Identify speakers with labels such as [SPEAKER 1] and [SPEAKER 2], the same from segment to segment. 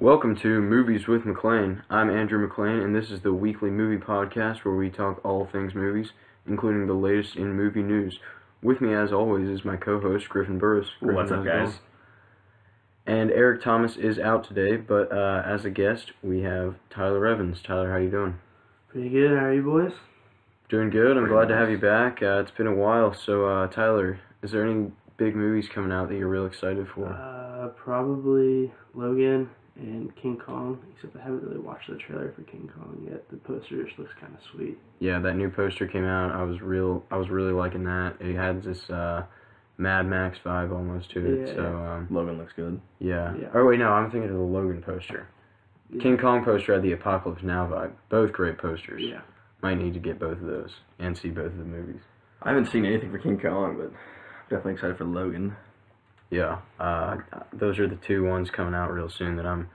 [SPEAKER 1] Welcome to Movies with MacLean. I'm Andrew MacLean, and this is the weekly movie podcast where we talk all things movies, including the latest in movie news. With me, as always, is my co-host, Griffin Burris. Griffin,
[SPEAKER 2] what's up, guys?
[SPEAKER 1] And Eric Thomas is out today, but as a guest, we have Tyler Evans. Tyler, how you doing?
[SPEAKER 3] Pretty good. How are you boys?
[SPEAKER 1] Doing good. I'm glad to have you back. It's been a while. So, Tyler, is there any big movies coming out that you're real excited for?
[SPEAKER 3] Probably Logan and King Kong, except I haven't really watched the trailer for King Kong yet. The poster just looks kind of sweet.
[SPEAKER 1] Yeah, that new poster came out. I was really liking that. It had this Mad Max vibe almost to it.
[SPEAKER 3] Yeah.
[SPEAKER 1] So
[SPEAKER 2] Logan looks good.
[SPEAKER 1] yeah. Oh wait, no, I'm thinking of the Logan poster.
[SPEAKER 3] Yeah.
[SPEAKER 1] King Kong poster had the Apocalypse Now vibe. Both great posters.
[SPEAKER 3] Yeah.
[SPEAKER 1] Might need to get both of those and see both of the movies.
[SPEAKER 2] I haven't seen anything for King Kong, but I'm definitely excited for Logan.
[SPEAKER 1] Yeah, those are the two ones coming out real soon that I'm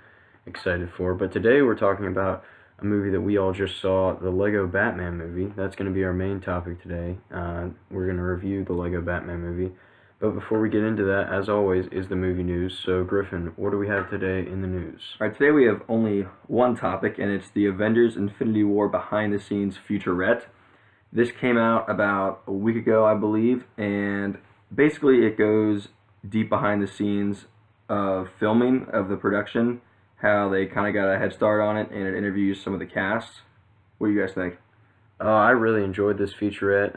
[SPEAKER 1] excited for. But today we're talking about a movie that we all just saw, the Lego Batman movie. That's going to be our main topic today. We're going to review the Lego Batman movie. But before we get into that, as always, is the movie news. So, Griffin, what do we have today in the news?
[SPEAKER 2] All right, today we have only one topic, and it's the Avengers Infinity War behind-the-scenes featurette. This came out about a week ago, I believe, and basically it goes deep behind the scenes of filming of the production, how they kind of got a head start on it, and it interviews some of the cast. What do you guys think?
[SPEAKER 1] I really enjoyed this featurette.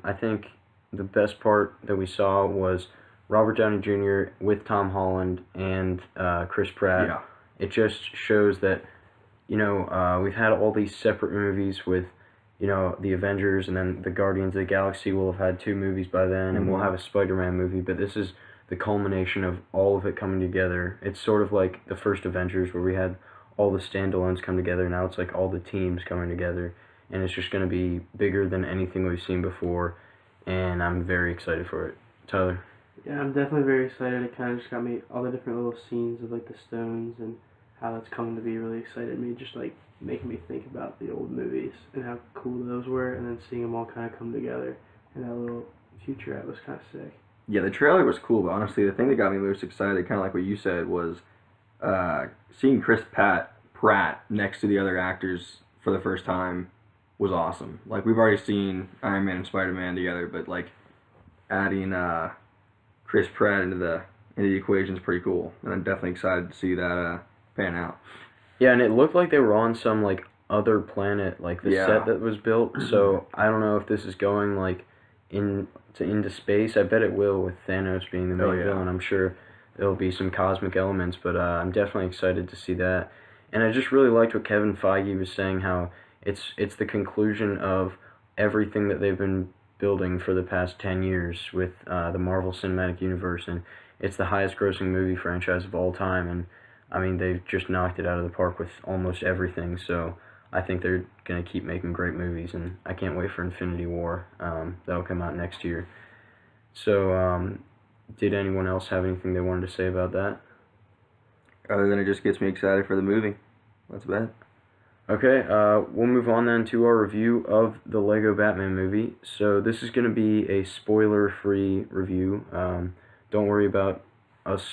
[SPEAKER 1] I think the best part that we saw was Robert Downey Jr. with Tom Holland and Chris Pratt.
[SPEAKER 2] Yeah.
[SPEAKER 1] It just shows that, we've had all these separate movies with, the Avengers, and then the Guardians of the Galaxy will have had two movies by then, and we'll have a Spider-Man movie, but this is the culmination of all of it coming together. It's sort of like the first Avengers where we had all the standalones come together. Now it's like all the teams coming together, and it's just going to be bigger than anything we've seen before, and I'm very excited for it. Tyler?
[SPEAKER 3] Yeah, I'm definitely very excited. It kind of just got me, all the different little scenes of like the stones and how that's coming to be really excited me, just like making me think about the old movies and how cool those were, and then seeing them all kind of come together, and that little featurette was kind of sick.
[SPEAKER 2] Yeah, the trailer was cool, but honestly, the thing that got me most excited, kind of like what you said, was seeing Chris Pratt next to the other actors for the first time was awesome. Like, we've already seen Iron Man and Spider-Man together, but like adding Chris Pratt into the equation is pretty cool, and I'm definitely excited to see that pan out.
[SPEAKER 1] Yeah, and it looked like they were on some like other planet, like the set that was built. So I don't know if this is going like into space. I bet it will, with Thanos being the main villain. I'm sure there'll be some cosmic elements, but I'm definitely excited to see that. And I just really liked what Kevin Feige was saying, how it's the conclusion of everything that they've been building for the past 10 years with the Marvel Cinematic Universe, and it's the highest grossing movie franchise of all time, and I mean, they've just knocked it out of the park with almost everything, so I think they're going to keep making great movies, and I can't wait for Infinity War. That'll come out next year. So, did anyone else have anything they wanted to say about that?
[SPEAKER 2] Other than it just gets me excited for the movie. That's about it.
[SPEAKER 1] Okay, we'll move on then to our review of the Lego Batman movie. So this is going to be a spoiler-free review. Don't worry about us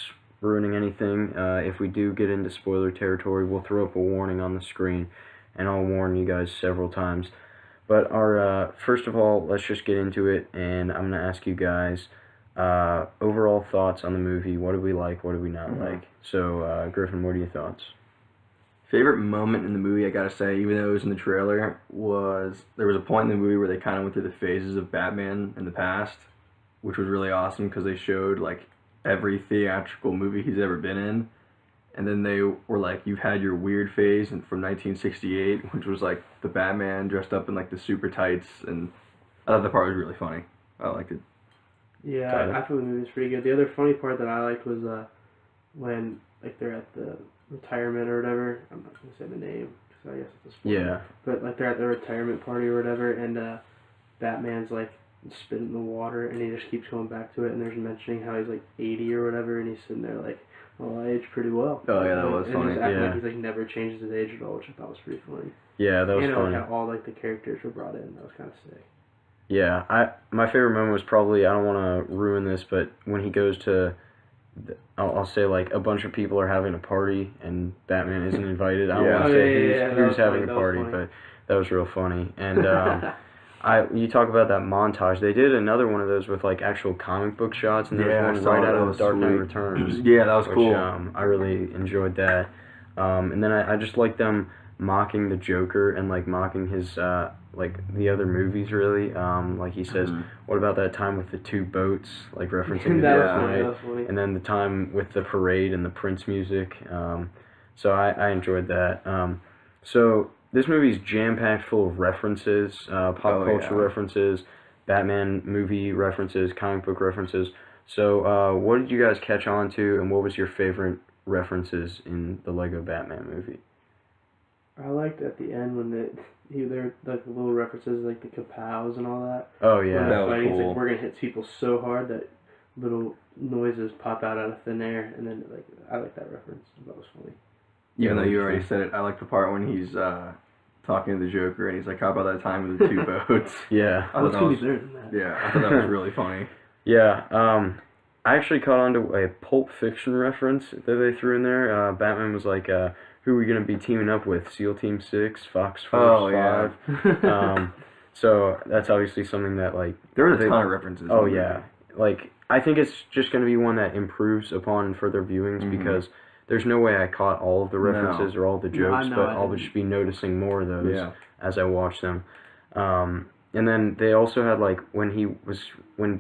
[SPEAKER 1] ruining anything. If we do get into spoiler territory, we'll throw up a warning on the screen, and I'll warn you guys several times. But first of all, let's just get into it, and I'm going to ask you guys overall thoughts on the movie. What do we like? What do we not like? So, Griffin, what are your thoughts?
[SPEAKER 2] Favorite moment in the movie, I gotta say, even though it was in the trailer, was there was a point in the movie where they kind of went through the phases of Batman in the past, which was really awesome because they showed like every theatrical movie he's ever been in, and then they were like, you've had your weird phase from 1968, which was like the Batman dressed up in like the super tights, and I thought the part was really funny. I liked it.
[SPEAKER 3] Yeah, I thought the movie was pretty good. The other funny part that I liked was when like they're at the retirement or whatever. I'm not gonna say the name because I guess it's a spoiler.
[SPEAKER 1] Yeah.
[SPEAKER 3] But like they're at the retirement party or whatever, and Batman's like spitting in the water, and he just keeps going back to it. And there's mentioning how he's like 80 or whatever, and he's sitting there like, "Well, I aged pretty well."
[SPEAKER 2] Oh yeah, that was
[SPEAKER 3] and
[SPEAKER 2] funny.
[SPEAKER 3] He's acting like he's like never changes his age at all, which I thought was pretty funny.
[SPEAKER 1] Yeah, that was
[SPEAKER 3] funny.
[SPEAKER 1] funny.
[SPEAKER 3] And how all like the characters were brought in. That was kind of sick.
[SPEAKER 1] Yeah, my favorite moment was probably, I don't want to ruin this, but when he goes to I'll say like a bunch of people are having a party and Batman isn't invited. I don't
[SPEAKER 2] Yeah.
[SPEAKER 1] want to say
[SPEAKER 3] That
[SPEAKER 1] who's
[SPEAKER 3] was
[SPEAKER 1] having
[SPEAKER 3] funny,
[SPEAKER 1] a
[SPEAKER 3] that was
[SPEAKER 1] party,
[SPEAKER 3] funny.
[SPEAKER 1] but that was real funny. And you talk about that montage. They did another one of those with like actual comic book shots, and
[SPEAKER 2] Yeah, I
[SPEAKER 1] there's
[SPEAKER 2] saw
[SPEAKER 1] one right
[SPEAKER 2] that.
[SPEAKER 1] out
[SPEAKER 2] That
[SPEAKER 1] of
[SPEAKER 2] was
[SPEAKER 1] Dark Knight
[SPEAKER 2] sweet.
[SPEAKER 1] Returns.
[SPEAKER 2] Yeah, that was
[SPEAKER 1] which,
[SPEAKER 2] cool.
[SPEAKER 1] I really enjoyed that. And then I just like them mocking the Joker and like mocking his like the other movies really. Like he says, what about that time with the two boats? Like referencing the Dark Knight. And then the time with the parade and the Prince music. So I enjoyed that. So this movie's jam-packed full of references, pop culture references, Batman movie references, comic book references. So what did you guys catch on to, and what was your favorite references in the Lego Batman movie?
[SPEAKER 3] I liked at the end when they're like the little references like the kapows and all that.
[SPEAKER 1] Oh yeah,
[SPEAKER 3] when
[SPEAKER 2] that was
[SPEAKER 3] fighting,
[SPEAKER 2] cool.
[SPEAKER 3] It's like we're gonna hit people so hard that little noises pop out of thin air, and then like I like that reference. That was funny.
[SPEAKER 2] Even though you already said it, I like the part when he's talking to the Joker and he's like, "How about that time with the two boats?"
[SPEAKER 1] Yeah.
[SPEAKER 2] I thought
[SPEAKER 3] What's
[SPEAKER 2] that
[SPEAKER 3] gonna
[SPEAKER 2] was,
[SPEAKER 3] be better than that?
[SPEAKER 2] yeah, I thought that was really funny.
[SPEAKER 1] Yeah. I actually caught on to a Pulp Fiction reference that they threw in there. Batman was like, "Who are we gonna be teaming up with? SEAL Team 6, Fox Force 5." So that's obviously something that like
[SPEAKER 2] there was a ton of references.
[SPEAKER 1] Oh yeah, like I think it's just gonna be one that improves upon further viewings because there's no way I caught all of the references or all the jokes, but I'll just be noticing more of those as I watch them. And then they also had like when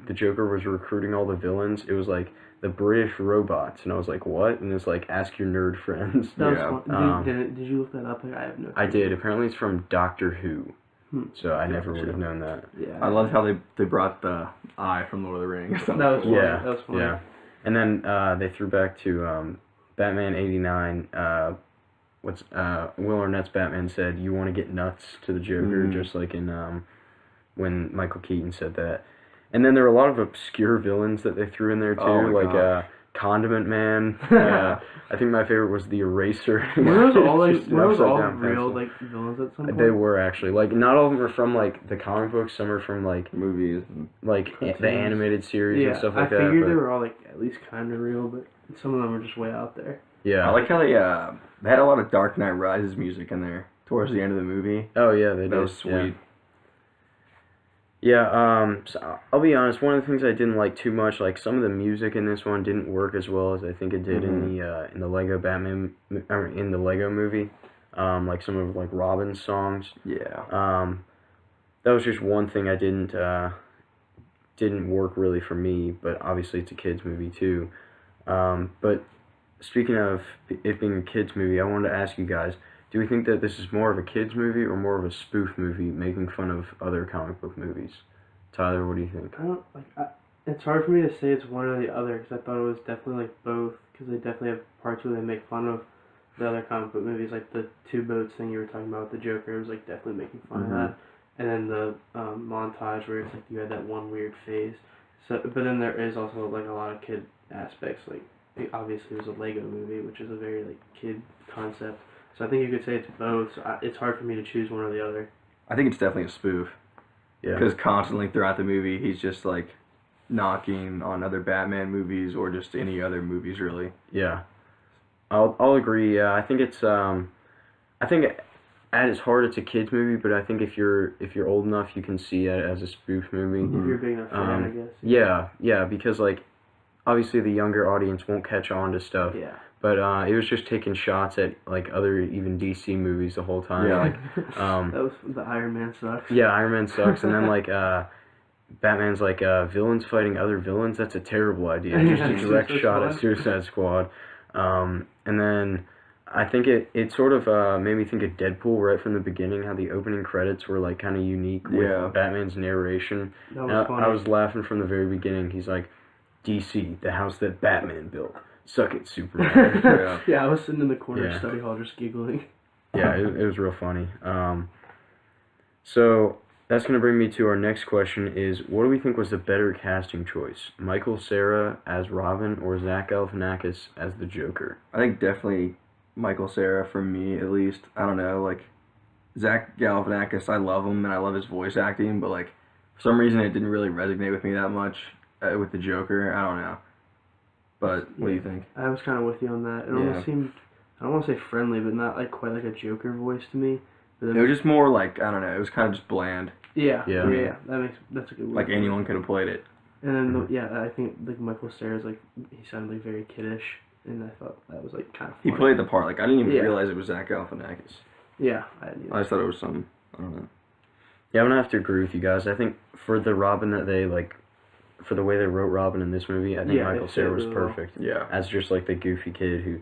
[SPEAKER 1] the Joker was recruiting all the villains, it was like the British robots, and I was like, what? And it's like, ask your nerd friends.
[SPEAKER 3] That was fun. Did you look that up? Like, I have no clue.
[SPEAKER 1] I did. Apparently, it's from Doctor Who. So I never would have known that.
[SPEAKER 3] Yeah.
[SPEAKER 2] I loved how they brought the eye from Lord of the Rings.
[SPEAKER 3] That was funny.
[SPEAKER 1] Yeah.
[SPEAKER 3] That was funny.
[SPEAKER 1] Yeah. And then they threw back to Batman '89. Will Arnett's Batman said, "You want to get nuts" to the Joker, just like in when Michael Keaton said that. And then there were a lot of obscure villains that they threw in there too, like Condiment Man. I think my favorite was the Eraser.
[SPEAKER 3] Were those all real like villains at some point?
[SPEAKER 1] They were actually like not all of them are from like the comic books. Some are from like
[SPEAKER 2] movies,
[SPEAKER 1] like the animated series and stuff like that.
[SPEAKER 3] I figured they were all like at least kind of real, but some of them were just way out there.
[SPEAKER 1] Yeah,
[SPEAKER 2] I like how they had a lot of Dark Knight Rises music in there towards the end of the movie.
[SPEAKER 1] Oh yeah, they did.
[SPEAKER 2] That was sweet.
[SPEAKER 1] Yeah, so I'll be honest, one of the things I didn't like too much, like some of the music in this one didn't work as well as I think it did in the Lego Batman, or in the Lego movie. Like some of like Robin's songs.
[SPEAKER 2] Yeah.
[SPEAKER 1] That was just one thing I didn't work really for me, but obviously it's a kids movie too. But speaking of it being a kids movie, I wanted to ask you guys, do we think that this is more of a kids movie or more of a spoof movie making fun of other comic book movies? Tyler, what do you think?
[SPEAKER 3] I don't it's hard for me to say it's one or the other because I thought it was definitely like both because they definitely have parts where they make fun of the other comic book movies, like the two boats thing you were talking about with the Joker. It was like definitely making fun of that, and then the montage where it's like you had that one weird phase. So, but then there is also like a lot of kid aspects. Like obviously it was a Lego movie, which is a very like kid concept. So I think you could say it's both. So it's hard for me to choose one or the other.
[SPEAKER 2] I think it's definitely a spoof.
[SPEAKER 1] Yeah.
[SPEAKER 2] Because constantly throughout the movie, he's just like knocking on other Batman movies or just any other movies, really.
[SPEAKER 1] Yeah, I'll agree. Yeah, I think it's I think at its heart it's a kids movie, but I think if you're old enough, you can see it as a spoof movie.
[SPEAKER 3] If you're a big enough fan, I guess.
[SPEAKER 1] Yeah, because like obviously the younger audience won't catch on to stuff.
[SPEAKER 3] Yeah.
[SPEAKER 1] But it was just taking shots at like other even DC movies the whole time.
[SPEAKER 2] Yeah.
[SPEAKER 1] Like,
[SPEAKER 3] that was the Iron Man sucks.
[SPEAKER 1] Yeah, Iron Man sucks, and then like Batman's like villains fighting other villains. That's a terrible idea. Just a direct shot at Suicide Squad. And then I think it sort of made me think of Deadpool right from the beginning. How the opening credits were like kind of unique with Batman's narration.
[SPEAKER 3] That was funny.
[SPEAKER 1] I was laughing from the very beginning. He's like, DC, the house that Batman built. Suck it, Superman.
[SPEAKER 3] Yeah, I was sitting in the corner of study hall just giggling.
[SPEAKER 1] Yeah, it was real funny. So that's going to bring me to our next question is, what do we think was the better casting choice? Michael Cera as Robin or Zach Galifianakis as the Joker?
[SPEAKER 2] I think definitely Michael Cera for me, at least. I don't know, like, Zach Galifianakis, I love him and I love his voice acting, but like, for some reason it didn't really resonate with me that much with the Joker. I don't know. But what do you think?
[SPEAKER 3] I was kind of with you on that. It almost seemed, I don't want to say friendly, but not like quite like a Joker voice to me.
[SPEAKER 2] It was just more like, I don't know, it was kind of just bland.
[SPEAKER 3] Yeah. That's a good word.
[SPEAKER 2] Like anyone could have played it.
[SPEAKER 3] And then I think like Michael Cera's like he sounded like very kiddish, and I thought that was like kind of funny.
[SPEAKER 2] He played the part. Like I didn't even realize it was Zach Galifianakis.
[SPEAKER 3] Yeah, I didn't either.
[SPEAKER 2] I just thought it was some, I don't know.
[SPEAKER 1] Yeah, I'm gonna have to agree with you guys. I think for the Robin that they for the way they wrote Robin in this movie, I think Michael Cera was perfect.
[SPEAKER 2] Yeah.
[SPEAKER 1] As just like the goofy kid who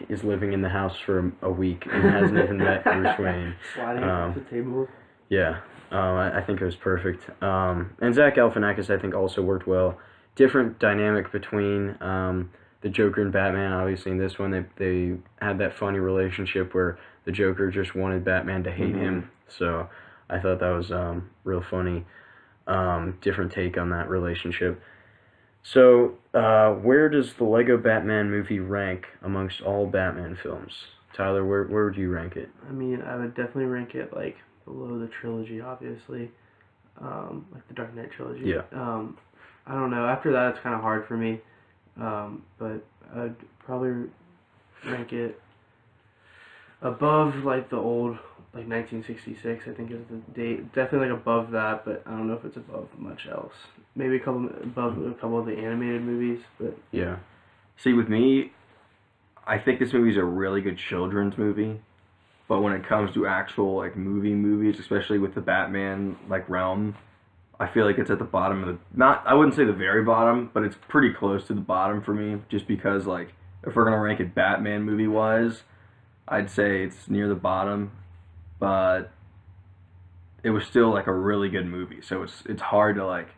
[SPEAKER 1] is living in the house for a week and hasn't even met Bruce Wayne.
[SPEAKER 3] Sliding across the table.
[SPEAKER 1] Yeah. I think it was perfect. And Zach Galifianakis, I think, also worked well. Different dynamic between the Joker and Batman. Obviously, in this one, they had that funny relationship where the Joker just wanted Batman to hate him. So I thought that was real funny. Different take on that relationship. So where does the Lego Batman movie rank amongst all Batman films? Tyler, where would you rank it?
[SPEAKER 3] I mean, I would definitely rank it like below the trilogy, obviously, like the Dark Knight trilogy.
[SPEAKER 1] Yeah.
[SPEAKER 3] I don't know. After that, it's kind of hard for me, but I'd probably rank it above like the old, like 1966. I think is the date. Definitely like above that, but I don't know if it's above much else. Maybe above a couple of the animated movies, but
[SPEAKER 1] yeah.
[SPEAKER 2] See, with me, I think this movie's a really good children's movie. But when it comes to actual like movies, especially with the Batman like realm, I feel like it's at the bottom of I wouldn't say the very bottom, but it's pretty close to the bottom for me. Just because like if we're gonna rank it Batman movie wise, I'd say it's near the bottom, but it was still like a really good movie. So it's hard to like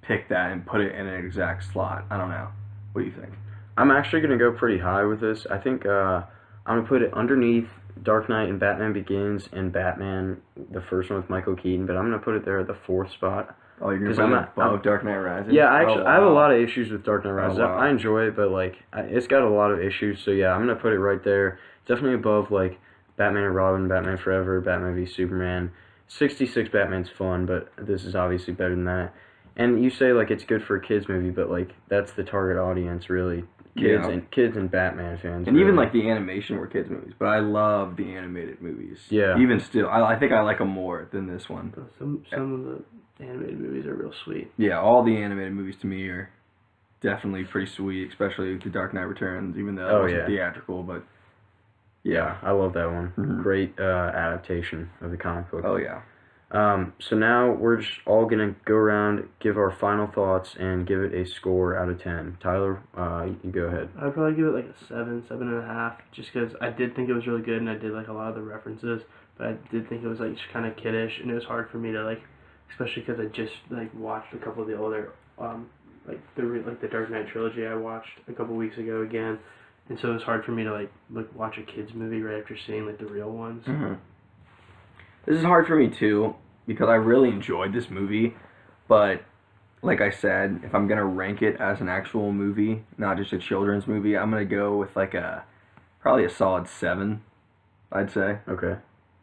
[SPEAKER 2] pick that and put it in an exact slot. I don't know. What do you think?
[SPEAKER 1] I'm actually gonna go pretty high with this. I think I'm gonna put it underneath Dark Knight and Batman Begins and Batman, the first one with Michael Keaton, but I'm going to put it there at the 4th spot.
[SPEAKER 2] Oh, you're going to put it above Dark Knight Rises?
[SPEAKER 1] Yeah, actually, I have a lot of issues with Dark Knight Rises.
[SPEAKER 2] Wow.
[SPEAKER 1] I enjoy it, but like it's got a lot of issues, so yeah, I'm going to put it right there. Definitely above like Batman and Robin, Batman Forever, Batman v Superman. 66 Batman's fun, but this is obviously better than that. And you say like it's good for a kids movie, but like that's the target audience really. Kids and Batman fans.
[SPEAKER 2] And really. Even like the animation were kids movies, but I love the animated movies.
[SPEAKER 1] Yeah.
[SPEAKER 2] Even still, I think I like them more than this one.
[SPEAKER 3] Some of the animated movies are real sweet.
[SPEAKER 2] Yeah, all the animated movies to me are definitely pretty sweet, especially The Dark Knight Returns, even though it wasn't theatrical, but
[SPEAKER 1] yeah, I love that one. Mm-hmm. Great adaptation of the comic book.
[SPEAKER 2] Oh yeah.
[SPEAKER 1] So now we're just all gonna go around, give our final thoughts, and give it a score out of 10. Tyler, you go ahead.
[SPEAKER 3] I'd probably give it like a 7.5, just because I did think it was really good, and I did like a lot of the references, but I did think it was like just kind of kiddish, and it was hard for me to like, especially because I just like watched a couple of the older, like the Dark Knight trilogy I watched a couple weeks ago again, and so it was hard for me to like watch a kids movie right after seeing like the real ones.
[SPEAKER 2] Mm-hmm. This is hard for me too, because I really enjoyed this movie, but like I said, if I'm going to rank it as an actual movie, not just a children's movie, I'm going to go with like probably a solid 7, I'd say.
[SPEAKER 1] Okay.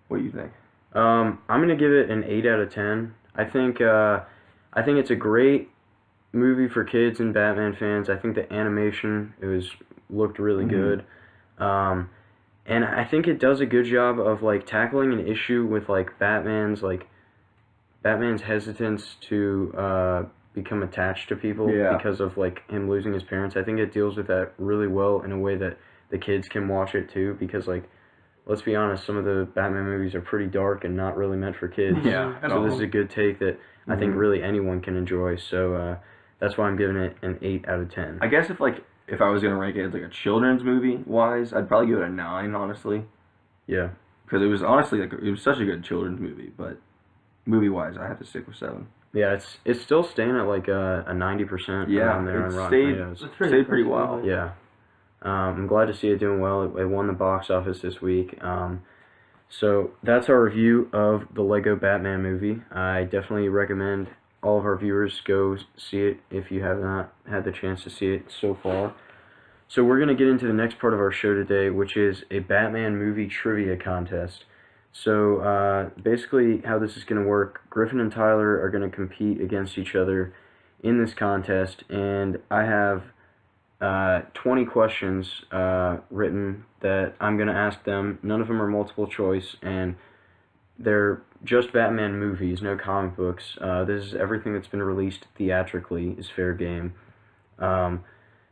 [SPEAKER 2] What do you think?
[SPEAKER 1] I'm going to give it an 8 out of 10. I think it's a great movie for kids and Batman fans. I think the animation, looked really good. And I think it does a good job of like tackling an issue with like Batman's hesitance to become attached to people because of like him losing his parents. I think it deals with that really well in a way that the kids can watch it too, because like let's be honest, some of the Batman movies are pretty dark and not really meant for kids.
[SPEAKER 2] Yeah.
[SPEAKER 1] So this is a good take that I think really anyone can enjoy. So that's why I'm giving it an 8 out of 10.
[SPEAKER 2] I guess if I was going to rank it as like a children's movie wise, I'd probably give it a 9, honestly.
[SPEAKER 1] Yeah.
[SPEAKER 2] Because it was honestly it was such a good children's movie, but movie wise, I have to stick with 7.
[SPEAKER 1] Yeah, it's still staying at like a 90%.
[SPEAKER 2] Yeah,
[SPEAKER 1] there
[SPEAKER 2] it
[SPEAKER 1] on Rotten Tomatoes.
[SPEAKER 2] stayed pretty well.
[SPEAKER 1] Yeah. I'm glad to see it doing well. It won the box office this week. So that's our review of the Lego Batman movie. I definitely recommend all of our viewers go see it if you have not had the chance to see it so far. So we're going to get into the next part of our show today, which is a Batman movie trivia contest. So basically how this is going to work, Griffin and Tyler are going to compete against each other in this contest, and I have 20 questions written that I'm going to ask them. None of them are multiple choice, and they're just Batman movies, no comic books. This is everything that's been released theatrically is fair game.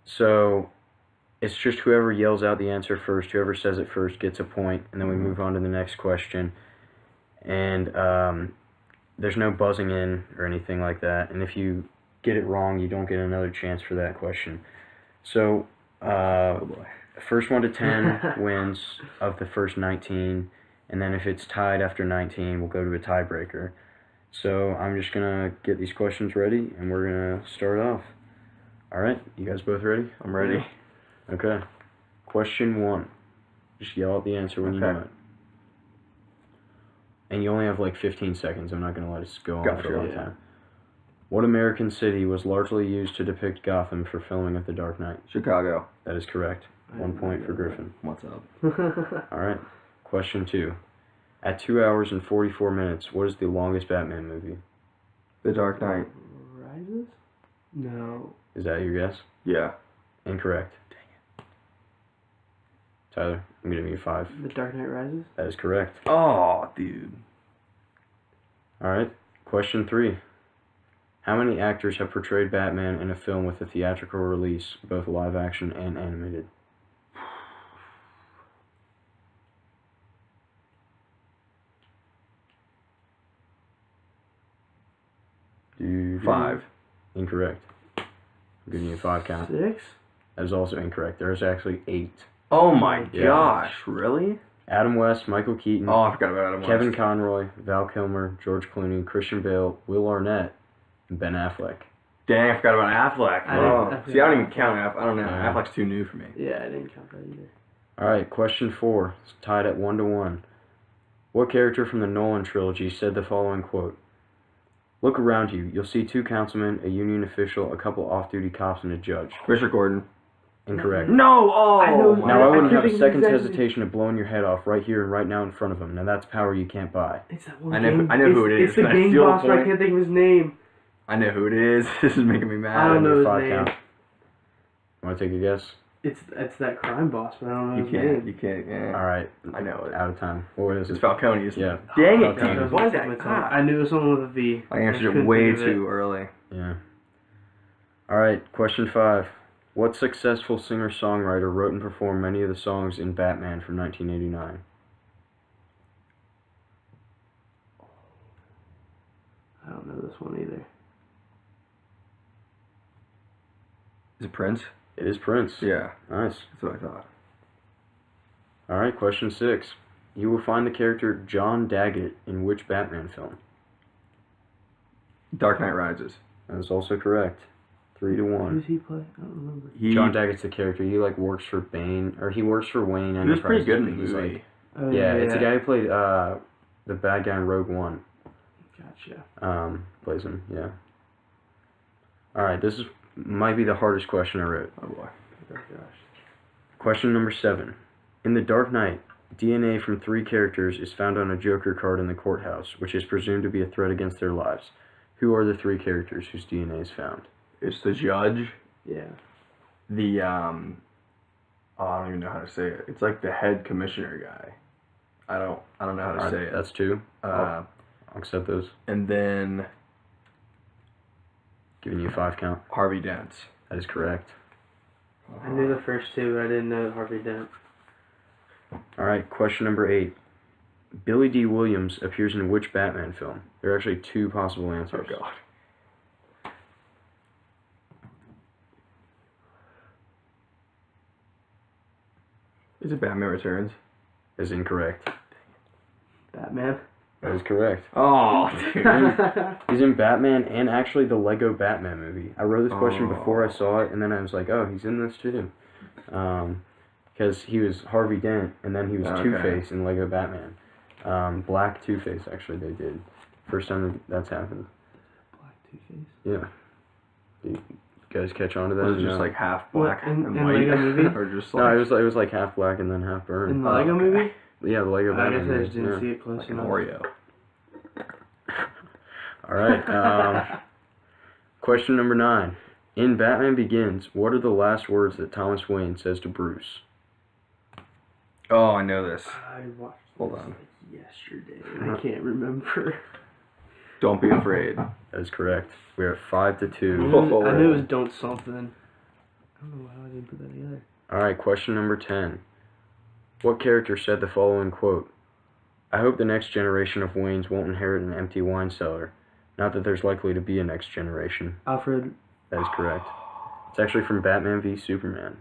[SPEAKER 1] So it's just whoever yells out the answer first, whoever says it first gets a point, and then we move on to the next question. And there's no buzzing in or anything like that. And if you get it wrong, you don't get another chance for that question. So, first 1 to 10 wins of the first 19, and then if it's tied after 19, we'll go to a tiebreaker. So, I'm just going to get these questions ready, and we're going to start off. Alright, you guys both ready?
[SPEAKER 2] I'm ready.
[SPEAKER 1] Okay. Question 1. Just yell out the answer when you know it. And you only have like 15 seconds. I'm not going to let us go on for a long time. What American city was largely used to depict Gotham for filming of The Dark Knight?
[SPEAKER 2] Chicago.
[SPEAKER 1] That is correct. 1 point for Griffin.
[SPEAKER 2] What's up?
[SPEAKER 1] Alright. Question 2. At 2 hours and 44 minutes, what is the longest Batman movie?
[SPEAKER 2] The Dark Knight.
[SPEAKER 3] Rises? No.
[SPEAKER 1] Is that your guess?
[SPEAKER 2] Yeah.
[SPEAKER 1] Incorrect. Dang it. Tyler, I'm giving you 5.
[SPEAKER 3] The Dark Knight Rises?
[SPEAKER 1] That is correct.
[SPEAKER 2] Oh, dude.
[SPEAKER 1] Alright. Question 3. How many actors have portrayed Batman in a film with a theatrical release, both live action and animated?
[SPEAKER 2] Five.
[SPEAKER 1] Incorrect. I'm giving you a 5 count.
[SPEAKER 3] 6?
[SPEAKER 1] That is also incorrect. There is actually 8.
[SPEAKER 2] Oh my
[SPEAKER 1] Yeah.
[SPEAKER 2] gosh, really?
[SPEAKER 1] Adam West, Michael Keaton,
[SPEAKER 2] Oh, I forgot about Adam West.
[SPEAKER 1] Kevin Conroy, Val Kilmer, George Clooney, Christian Bale, Will Arnett, and Ben Affleck.
[SPEAKER 2] Dang, I forgot about Affleck.
[SPEAKER 3] I
[SPEAKER 2] See, I don't even count Affleck. I don't know.
[SPEAKER 1] Yeah.
[SPEAKER 2] Affleck's too new for me.
[SPEAKER 3] Yeah, I didn't count that either.
[SPEAKER 1] Alright, question 4. It's tied at 1-1. What character from the Nolan trilogy said the following quote? Look around you. You'll see 2 councilmen, a union official, a couple off-duty cops, and a judge.
[SPEAKER 2] Richard Gordon.
[SPEAKER 1] Incorrect.
[SPEAKER 2] No! Oh!
[SPEAKER 3] I know-
[SPEAKER 1] Now I wouldn't
[SPEAKER 3] I
[SPEAKER 1] have a
[SPEAKER 3] couldn't
[SPEAKER 1] second's
[SPEAKER 3] exactly-
[SPEAKER 1] hesitation of blowing your head off right here and right now in front of him. Now that's power you can't buy.
[SPEAKER 3] It's that one
[SPEAKER 2] I know-
[SPEAKER 3] game.
[SPEAKER 2] I know who it is.
[SPEAKER 3] It's the
[SPEAKER 2] Can I
[SPEAKER 3] game
[SPEAKER 2] steal the
[SPEAKER 3] boss, but I
[SPEAKER 2] point?
[SPEAKER 3] can't think of his name.
[SPEAKER 2] I know who it is. This is making me mad.
[SPEAKER 3] I don't know his
[SPEAKER 1] 5
[SPEAKER 3] name.
[SPEAKER 1] count. Want to take a guess?
[SPEAKER 3] It's that crime boss, but I don't know
[SPEAKER 2] You
[SPEAKER 3] his
[SPEAKER 2] can't.
[SPEAKER 3] name.
[SPEAKER 2] You can't. Yeah.
[SPEAKER 1] Alright.
[SPEAKER 2] I know it.
[SPEAKER 1] Out of time. What is
[SPEAKER 2] It's
[SPEAKER 1] it?
[SPEAKER 2] Falcone, isn't it?
[SPEAKER 1] Yeah.
[SPEAKER 2] Dang
[SPEAKER 3] Oh,
[SPEAKER 2] it,
[SPEAKER 3] God,
[SPEAKER 2] dude.
[SPEAKER 3] was
[SPEAKER 2] Why is
[SPEAKER 3] my
[SPEAKER 2] that?
[SPEAKER 3] top. I knew it was someone with a V.
[SPEAKER 2] I answered
[SPEAKER 3] couldn't
[SPEAKER 2] it way
[SPEAKER 3] think of it.
[SPEAKER 2] too early.
[SPEAKER 1] Yeah. Alright, question 5. What successful singer-songwriter wrote and performed many of the songs in Batman from 1989?
[SPEAKER 3] I don't know this one either.
[SPEAKER 2] Is it Prince?
[SPEAKER 1] It is Prince.
[SPEAKER 2] Yeah,
[SPEAKER 1] Nice.
[SPEAKER 2] that's what I thought.
[SPEAKER 1] Alright, question 6. You will find the character John Daggett in which Batman film?
[SPEAKER 2] Dark Knight Rises.
[SPEAKER 1] That is also correct. 3 to
[SPEAKER 3] Who
[SPEAKER 1] 1.
[SPEAKER 3] does he play? I don't remember.
[SPEAKER 1] John Daggett's the character. He like works for Bane, or he works for Wayne.
[SPEAKER 2] He was pretty
[SPEAKER 1] Enterprises,
[SPEAKER 2] good in the
[SPEAKER 1] but he's,
[SPEAKER 2] movie.
[SPEAKER 1] like-
[SPEAKER 3] Oh,
[SPEAKER 1] yeah, it's the guy who played the bad guy in Rogue One.
[SPEAKER 3] Gotcha.
[SPEAKER 1] Plays him. Yeah. All right, this might be the hardest question I wrote.
[SPEAKER 2] Oh boy.
[SPEAKER 3] Oh gosh.
[SPEAKER 1] Question number 7. In The Dark Knight, DNA from 3 characters is found on a Joker card in the courthouse, which is presumed to be a threat against their lives. Who are the 3 characters whose DNA is found?
[SPEAKER 2] It's the judge.
[SPEAKER 3] Yeah.
[SPEAKER 2] The oh, I don't even know how to say it. It's like the head commissioner guy. I don't know how to say it.
[SPEAKER 1] That's 2. I'll accept those.
[SPEAKER 2] And then
[SPEAKER 1] Giving you a 5 count.
[SPEAKER 2] Harvey Dent.
[SPEAKER 1] That is correct.
[SPEAKER 3] I knew the first 2, but I didn't know Harvey Dent.
[SPEAKER 1] All right, question number 8. Billy D. Williams appears in which Batman film? There are actually 2 possible
[SPEAKER 2] Oh
[SPEAKER 1] answers.
[SPEAKER 2] god. Is it Batman Returns?
[SPEAKER 1] That is incorrect.
[SPEAKER 3] Batman.
[SPEAKER 1] That is correct.
[SPEAKER 2] Oh, dude.
[SPEAKER 1] He's in Batman and actually the Lego Batman movie. I wrote this question
[SPEAKER 2] Oh.
[SPEAKER 1] before I saw it, and then I was like, oh, he's in this too. Because he was Harvey Dent, and then he was
[SPEAKER 2] Okay.
[SPEAKER 1] Two-Face in Lego Batman. Black Two-Face, actually, they did. First time that's happened.
[SPEAKER 3] Black Two-Face.
[SPEAKER 1] Yeah. Did you guys catch on to that?
[SPEAKER 2] Was it
[SPEAKER 1] No.
[SPEAKER 2] just like half black
[SPEAKER 3] What, in
[SPEAKER 2] and
[SPEAKER 3] Lego
[SPEAKER 2] white?
[SPEAKER 3] movie?
[SPEAKER 2] Or just like...
[SPEAKER 1] No, it was like half black and then half burn.
[SPEAKER 3] In the Lego
[SPEAKER 2] okay.
[SPEAKER 3] movie?
[SPEAKER 1] Yeah, the Lego
[SPEAKER 3] I
[SPEAKER 1] Batman
[SPEAKER 3] guess I
[SPEAKER 1] movie.
[SPEAKER 3] just didn't
[SPEAKER 1] yeah.
[SPEAKER 3] see it close
[SPEAKER 2] like an
[SPEAKER 3] enough.
[SPEAKER 2] Oreo.
[SPEAKER 1] All right. Question number 9. In Batman Begins, what are the last words that Thomas Wayne says to Bruce?
[SPEAKER 2] Oh, I know this.
[SPEAKER 3] I watched
[SPEAKER 2] Hold
[SPEAKER 3] this
[SPEAKER 2] on.
[SPEAKER 3] like yesterday. I can't remember.
[SPEAKER 2] Don't be afraid.
[SPEAKER 1] That is correct. We're at 5-2.
[SPEAKER 3] I knew it was don't something. I don't know how I didn't put that together.
[SPEAKER 1] Alright, question number 10. What character said the following quote? I hope the next generation of Waynes won't inherit an empty wine cellar. Not that there's likely to be a next generation.
[SPEAKER 3] Alfred.
[SPEAKER 1] That is correct. It's actually from Batman v Superman.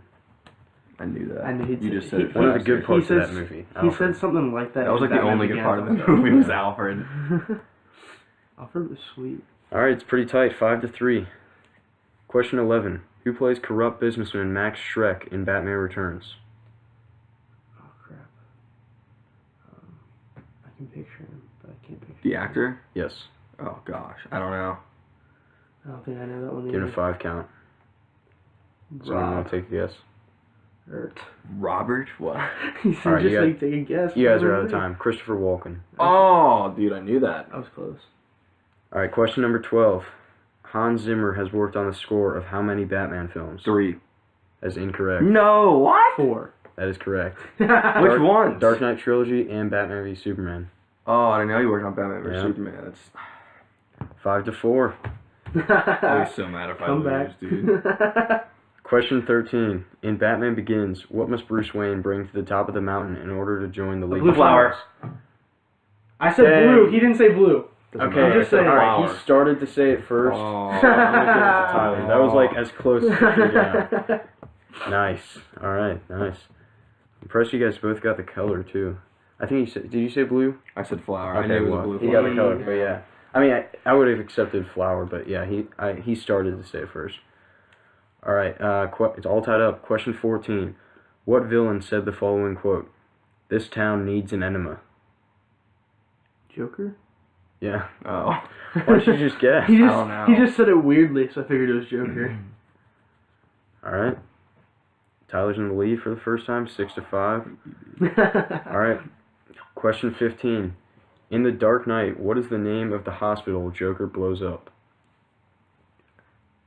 [SPEAKER 2] I knew that.
[SPEAKER 3] I knew he'd
[SPEAKER 2] you
[SPEAKER 3] say-
[SPEAKER 2] just said it.
[SPEAKER 1] One of the
[SPEAKER 2] faster.
[SPEAKER 1] good parts
[SPEAKER 3] He
[SPEAKER 1] of that
[SPEAKER 3] says-
[SPEAKER 1] movie.
[SPEAKER 3] He said something like that.
[SPEAKER 2] That was like the
[SPEAKER 3] Batman
[SPEAKER 2] only good
[SPEAKER 3] Begins.
[SPEAKER 2] part of the
[SPEAKER 3] I was like,
[SPEAKER 2] movie was Alfred.
[SPEAKER 3] Alfred was sweet.
[SPEAKER 1] Alright, it's pretty tight. 5-3. Question 11. Who plays corrupt businessman Max Schreck in Batman Returns?
[SPEAKER 3] Oh crap. I can picture him, but I can't picture
[SPEAKER 2] The
[SPEAKER 3] him.
[SPEAKER 2] actor?
[SPEAKER 1] Yes.
[SPEAKER 2] Oh gosh, I don't know.
[SPEAKER 3] I don't think I know that one
[SPEAKER 1] Give it a
[SPEAKER 3] either.
[SPEAKER 1] 5 count. Someone want to take a guess?
[SPEAKER 3] Hurt.
[SPEAKER 2] Robert? What?
[SPEAKER 3] He said
[SPEAKER 1] Alright,
[SPEAKER 3] just
[SPEAKER 1] you
[SPEAKER 3] like take a guess.
[SPEAKER 1] You guys are out of time. Christopher Walken.
[SPEAKER 2] Oh, dude, I knew that.
[SPEAKER 3] I was close.
[SPEAKER 1] Alright, question number 12. Hans Zimmer has worked on the score of how many Batman films?
[SPEAKER 2] 3.
[SPEAKER 1] That is incorrect.
[SPEAKER 2] No, what?
[SPEAKER 3] 4.
[SPEAKER 1] That is correct.
[SPEAKER 2] Which one?
[SPEAKER 1] Dark Knight Trilogy and Batman v Superman.
[SPEAKER 2] Oh, I didn't know you worked on Batman vs
[SPEAKER 1] Yeah.
[SPEAKER 2] Superman. That's
[SPEAKER 1] 5-4.
[SPEAKER 2] I was so mad if I
[SPEAKER 3] Come
[SPEAKER 2] lose,
[SPEAKER 3] back.
[SPEAKER 2] dude.
[SPEAKER 1] Question 13. In Batman Begins, what must Bruce Wayne bring to the top of the mountain in order to join the League
[SPEAKER 3] blue
[SPEAKER 1] of
[SPEAKER 3] flower.
[SPEAKER 1] Heroes?
[SPEAKER 3] I said
[SPEAKER 1] Dang.
[SPEAKER 3] blue. He didn't say blue.
[SPEAKER 2] Doesn't
[SPEAKER 1] Okay,
[SPEAKER 2] matter.
[SPEAKER 3] just saying.
[SPEAKER 1] alright, he started to say it first.
[SPEAKER 2] Oh.
[SPEAKER 1] I'm gonna give it to Tyler. That was like as close as it could get. Nice. Alright, nice. Impressed you guys both got the color too. I think you said, did you say blue?
[SPEAKER 2] I said flower.
[SPEAKER 1] Okay,
[SPEAKER 2] I knew it was
[SPEAKER 1] well,
[SPEAKER 2] a blue
[SPEAKER 1] he
[SPEAKER 2] flower.
[SPEAKER 1] got the color, but yeah. I mean, I would have accepted flower, but yeah, he started to say it first. Alright, it's all tied up. Question 14. What villain said the following quote? This town needs an enema.
[SPEAKER 3] Joker?
[SPEAKER 1] Yeah.
[SPEAKER 2] Oh.
[SPEAKER 1] Why don't you just guess?
[SPEAKER 3] He just,
[SPEAKER 2] don't know.
[SPEAKER 3] he just said it weirdly, so I figured it was Joker.
[SPEAKER 1] Alright. Tyler's in the lead for the first time, 6-5. Alright. Question 15. In The Dark Knight, what is the name of the hospital Joker blows up?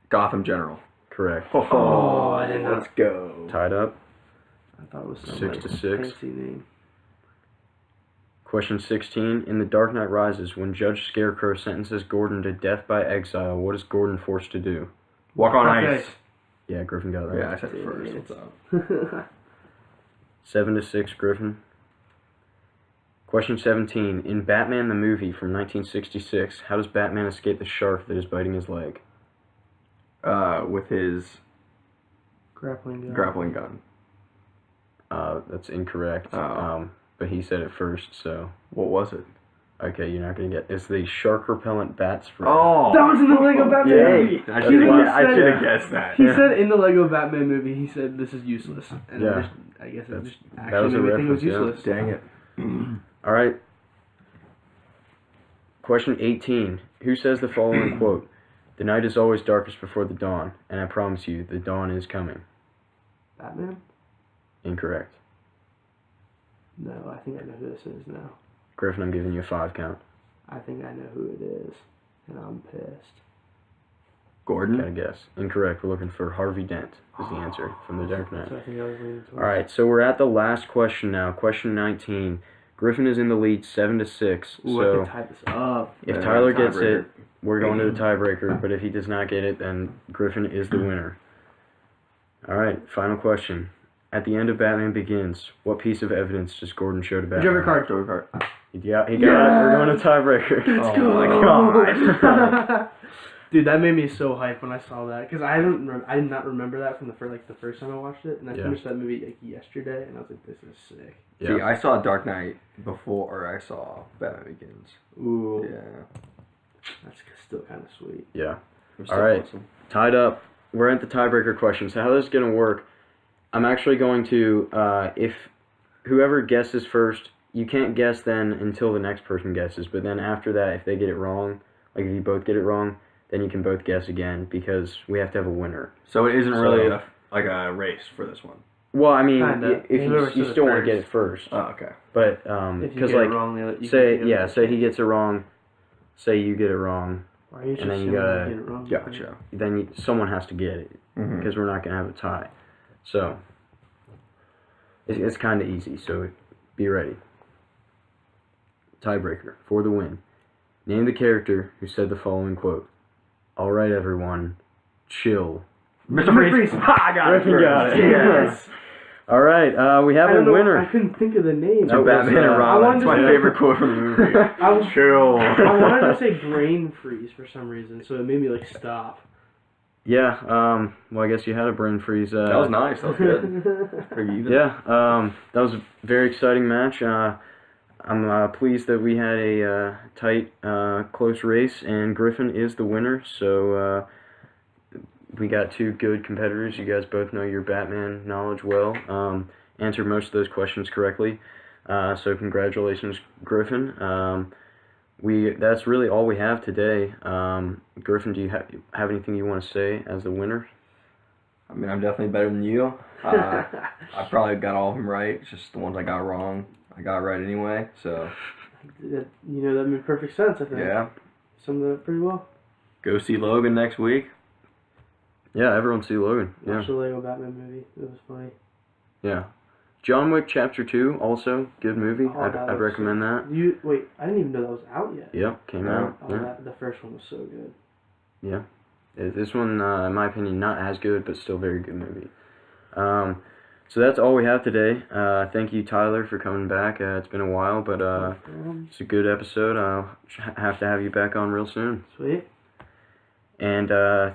[SPEAKER 2] Gotham General.
[SPEAKER 1] Correct.
[SPEAKER 3] Oh, I didn't know.
[SPEAKER 2] Let's go.
[SPEAKER 1] Tied up.
[SPEAKER 3] I thought it was some
[SPEAKER 1] 6-6.
[SPEAKER 3] fancy name.
[SPEAKER 1] Question 16. In The Dark Knight Rises, when Judge Scarecrow sentences Gordon to death by exile, what is Gordon forced to do?
[SPEAKER 2] Walk on
[SPEAKER 3] Okay.
[SPEAKER 2] ice.
[SPEAKER 1] Yeah, Griffin got that.
[SPEAKER 2] Yeah, I said it first. What's up?
[SPEAKER 1] 7-6, Griffin. Question 17. In Batman the Movie from 1966, how does Batman escape the shark that is biting his leg?
[SPEAKER 2] With his
[SPEAKER 3] Grappling gun.
[SPEAKER 2] grappling gun.
[SPEAKER 1] That's incorrect.
[SPEAKER 2] Oh.
[SPEAKER 1] But he said it first, so...
[SPEAKER 2] What was it?
[SPEAKER 1] Okay, you're not going to get... It's the shark repellent bat spray.
[SPEAKER 2] Oh!
[SPEAKER 3] That was in the Lego Batman
[SPEAKER 1] Yeah.
[SPEAKER 3] movie.
[SPEAKER 2] I
[SPEAKER 1] That's
[SPEAKER 2] should
[SPEAKER 1] why
[SPEAKER 3] I
[SPEAKER 2] have guessed that.
[SPEAKER 3] He said in the Lego Batman movie, he said this is useless. And
[SPEAKER 1] Yeah.
[SPEAKER 3] I guess it just
[SPEAKER 1] that
[SPEAKER 3] actually
[SPEAKER 1] was a
[SPEAKER 3] made me think it was
[SPEAKER 1] reference, yeah.
[SPEAKER 3] useless.
[SPEAKER 2] Dang it.
[SPEAKER 1] Alright. Question 18. Who says the following quote? The night is always darkest before the dawn, and I promise you, the dawn is coming.
[SPEAKER 3] Batman?
[SPEAKER 1] Incorrect.
[SPEAKER 3] No, I think I know who this is now.
[SPEAKER 1] Griffin, I'm giving you a 5 count.
[SPEAKER 3] I think I know who it is, and I'm pissed.
[SPEAKER 2] Gordon?
[SPEAKER 1] Gotta guess. Incorrect. We're looking for Harvey Dent is the answer from The Dark Knight.
[SPEAKER 3] So I think I was leaning towards.
[SPEAKER 1] Alright, so we're at the last question now. Question 19. Griffin is in the lead 7-6.
[SPEAKER 3] Ooh,
[SPEAKER 1] So
[SPEAKER 3] I can type this up.
[SPEAKER 1] if
[SPEAKER 2] Yeah,
[SPEAKER 1] Tyler gets
[SPEAKER 2] tiebreaker.
[SPEAKER 1] it, we're going to the tiebreaker. But if he does not get it, then Griffin is the winner. Alright, final question. At the end of Batman Begins, what piece of evidence does Gordon show to Batman?
[SPEAKER 3] Joker card.
[SPEAKER 2] Joker card.
[SPEAKER 1] Yeah, he got it. We're going to tiebreaker.
[SPEAKER 2] Oh my
[SPEAKER 3] god. Dude, that made me so hyped when I saw that because I did not remember that from the first time I watched it, and I
[SPEAKER 1] Yeah.
[SPEAKER 3] finished that movie like yesterday, and I was like, this is sick.
[SPEAKER 1] Yeah.
[SPEAKER 2] See, I saw Dark Knight before I saw Batman Begins.
[SPEAKER 3] Ooh,
[SPEAKER 2] Yeah.
[SPEAKER 3] that's still kind of sweet.
[SPEAKER 1] Yeah.
[SPEAKER 2] I'm
[SPEAKER 1] All right.
[SPEAKER 2] awesome.
[SPEAKER 1] Tied up. We're at the tiebreaker question. So how this is going to work, I'm actually going to, if whoever guesses first, you can't guess then until the next person guesses. But then after that, if they get it wrong, like if you both get it wrong, then you can both guess again because we have to have a winner.
[SPEAKER 2] So it isn't really like a race for this one.
[SPEAKER 1] Well, I mean,
[SPEAKER 3] Kinda.
[SPEAKER 1] if
[SPEAKER 3] Whoever
[SPEAKER 1] you
[SPEAKER 3] says
[SPEAKER 1] still
[SPEAKER 3] it
[SPEAKER 1] want to get
[SPEAKER 3] first.
[SPEAKER 1] it first.
[SPEAKER 2] Oh, okay.
[SPEAKER 1] But,
[SPEAKER 3] If you
[SPEAKER 1] because
[SPEAKER 3] get
[SPEAKER 1] like,
[SPEAKER 3] it wrong, you
[SPEAKER 1] say
[SPEAKER 3] can
[SPEAKER 1] he gets it wrong, say you get it wrong,
[SPEAKER 3] Or you
[SPEAKER 1] and then you gotta
[SPEAKER 3] get it wrong.
[SPEAKER 2] Gotcha.
[SPEAKER 1] then someone has to get it because we're not gonna have a tie. So it's kind of easy. So be ready. Tiebreaker for the win. Name the character who said the following quote. All right, everyone, chill.
[SPEAKER 2] Mr. Freeze. I got it.
[SPEAKER 1] Griffin got it.
[SPEAKER 3] Yes.
[SPEAKER 1] All right, we have a winner.
[SPEAKER 3] I couldn't think of the name.
[SPEAKER 2] So Batman and Robin. That's my favorite quote from the movie. Chill.
[SPEAKER 3] I wanted to say brain freeze for some reason, so it made me like stop.
[SPEAKER 1] Yeah. Well, I guess you had a brain freeze.
[SPEAKER 2] That was nice. That was good. Pretty even.
[SPEAKER 1] Yeah. That was a very exciting match. I'm pleased that we had a tight, close race, and Griffin is the winner. So we got two good competitors. You guys both know your Batman knowledge well. Answered most of those questions correctly. So congratulations, Griffin. That's really all we have today. Griffin, do you have anything you want to say as the winner?
[SPEAKER 2] I mean, I'm definitely better than you. I probably got all of them right. It's just the ones I got wrong, I got right anyway. So.
[SPEAKER 3] That made perfect sense, I think.
[SPEAKER 2] Yeah.
[SPEAKER 3] Summed it up pretty well.
[SPEAKER 2] Go see Logan next week.
[SPEAKER 1] Yeah, everyone see Logan. Yeah.
[SPEAKER 3] Watch the Lego Batman movie. It was funny.
[SPEAKER 1] Yeah. John Wick Chapter 2, also good movie. I'd recommend that.
[SPEAKER 3] Wait, I didn't even know that was out yet.
[SPEAKER 1] Yep, came out.
[SPEAKER 3] Oh, yeah. The first one was so good.
[SPEAKER 1] Yeah. This one, in my opinion, not as good, but still very good movie. So that's all we have today. Thank you, Tyler, for coming back. It's been a while, but it's a good episode. I'll have to have you back on real soon.
[SPEAKER 3] Sweet.
[SPEAKER 1] And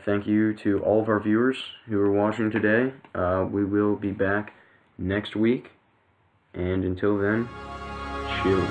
[SPEAKER 1] thank you to all of our viewers who are watching today. We will be back next week. And until then, chill.